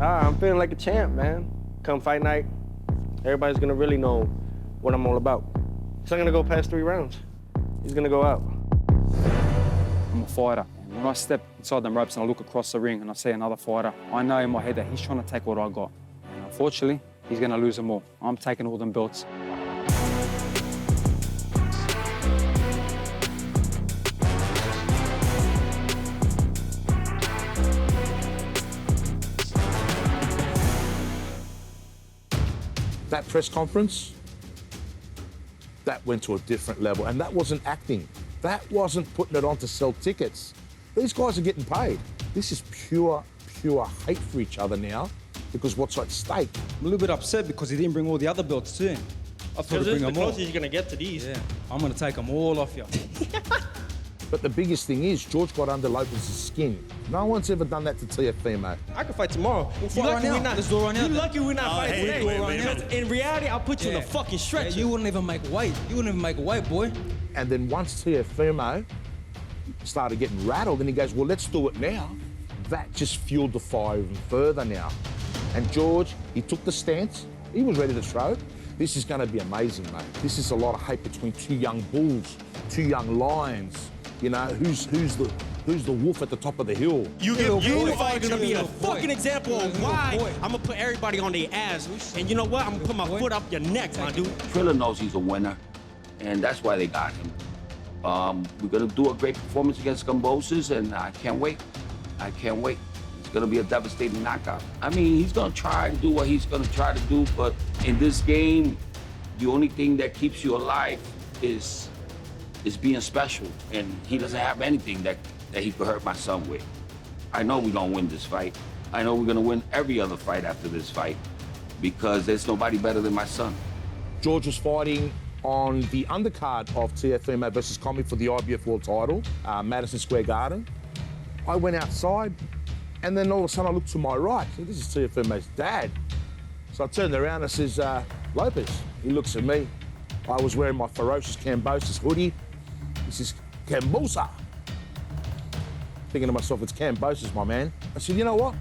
I'm feeling like a champ, man. Come fight night, everybody's gonna really know what I'm all about. He's not gonna go past 3 rounds. He's gonna go out. I'm a fighter. When I step inside them ropes and I look across the ring and I see another fighter, I know in my head that he's trying to take what I got. And unfortunately, he's gonna lose them all. I'm taking all them belts. That press conference, that went to a different level, and that wasn't acting. That wasn't putting it on to sell tickets. These guys are getting paid. This is pure hate for each other now because what's at stake. I'm a little bit upset because he didn't bring all the other belts too. I thought he'd bring them all. This is the closest you're gonna get to these. Yeah, I'm gonna take them all off you. But the biggest thing is, George got under Lopez's skin. No one's ever done that to Teofimo. I can fight tomorrow. You lucky we're not. Let's do it right now. You lucky we're not fighting today. Wait. In reality, I'll put you in a fucking stretcher. Yeah, you wouldn't even make weight. You wouldn't even make weight, boy. And then once Teofimo started getting rattled, and he goes, well, let's do it now. That just fueled the fire even further now. And George, he took the stance. He was ready to throw. This is going to be amazing, mate. This is a lot of hate between 2 young bulls, 2 young lions. You know, who's the wolf at the top of the hill? You are gonna be a fucking example of why I'm gonna put everybody on their ass. And you know what? I'm gonna put my foot up your neck, my dude. Triller knows he's a winner, and that's why they got him. We're gonna do a great performance against Kambosos, and I can't wait. I can't wait. It's gonna be a devastating knockout. I mean, he's gonna try and do what he's gonna try to do, but in this game, the only thing that keeps you alive is being special, and he doesn't have anything that he could hurt my son with. I know we're gonna win this fight. I know we're gonna win every other fight after this fight because there's nobody better than my son. George was fighting on the undercard of Teofimo versus Commie for the IBF World title, Madison Square Garden. I went outside, and then all of a sudden I looked to my right. So this is Teofimo's dad. So I turned around and I says, Lopez. He looks at me. I was wearing my ferocious Kambosos hoodie. This is Kambosa. Thinking to myself, it's Kambosos, my man. I said, you know what?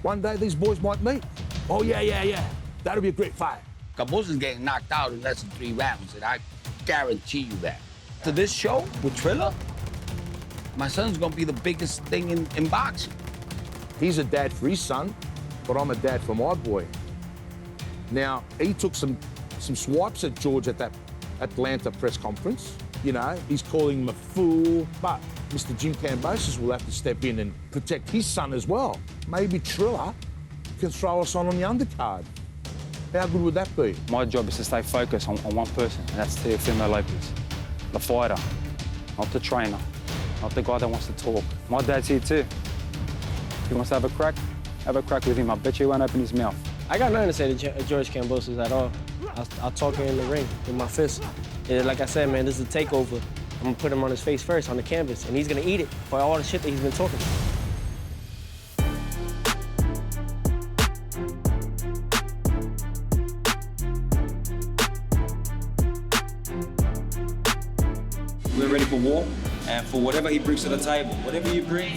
One day these boys might meet. Oh, yeah. That'll be a great fight. Kambosos getting knocked out in less than 3 rounds, and I guarantee you that. To this show with Triller, my son's gonna be the biggest thing in boxing. He's a dad for his son, but I'm a dad for my boy. Now, he took some swipes at George at that Atlanta press conference. You know, he's calling him a fool, but Mr. Jim Kambosos will have to step in and protect his son as well. Maybe Triller can throw us on the undercard. How good would that be? My job is to stay focused on one person, and that's Teofimo Lopez, the fighter, not the trainer, not the guy that wants to talk. My dad's here too. If he wants to have a crack with him. I bet you he won't open his mouth. I got nothing to say to George Kambosos at all. I'll talk him in the ring with my fist. And like I said, man, this is a takeover. I'm gonna put him on his face first on the canvas, and he's gonna eat it for all the shit that he's been talking. We're ready for war, and for whatever he brings to the table. Whatever you bring,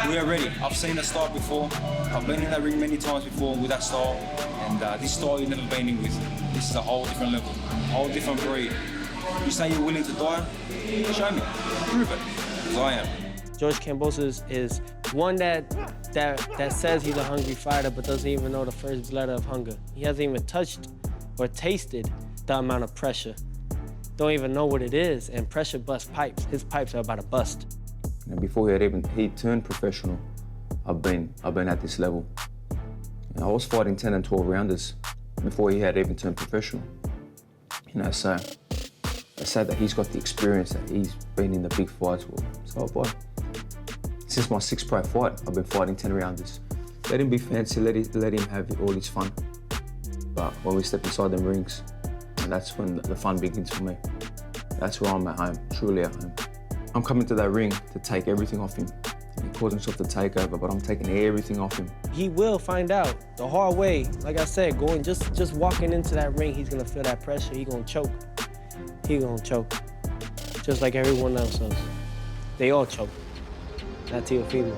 we are ready. I've seen that style before. I've been in that ring many times before with that style, and this style you've never been in with. This is a whole different level, a whole different breed. You say you're willing to die? Show me, prove it, because I am. George Kambosos is one that says he's a hungry fighter, but doesn't even know the first letter of hunger. He hasn't even touched or tasted the amount of pressure. Don't even know what it is, and pressure busts pipes. His pipes are about to bust. And before he turned professional, I've been at this level. I was fighting 10 and 12 rounders before he had even turned professional. You know, so I say that he's got the experience, that he's been in the big fights. So since my 6th pro fight, I've been fighting 10 rounders. Let him be fancy, let him have all his fun. But when we step inside them rings, and that's when the fun begins for me. That's where I'm at home, truly at home. I'm coming to that ring to take everything off him. He calls himself the takeover, but I'm taking everything off him. He will find out the hard way. Like I said, just walking into that ring, he's gonna feel that pressure. He's gonna choke. He's gonna choke, just like everyone else does. They all choke. Not Teofimo.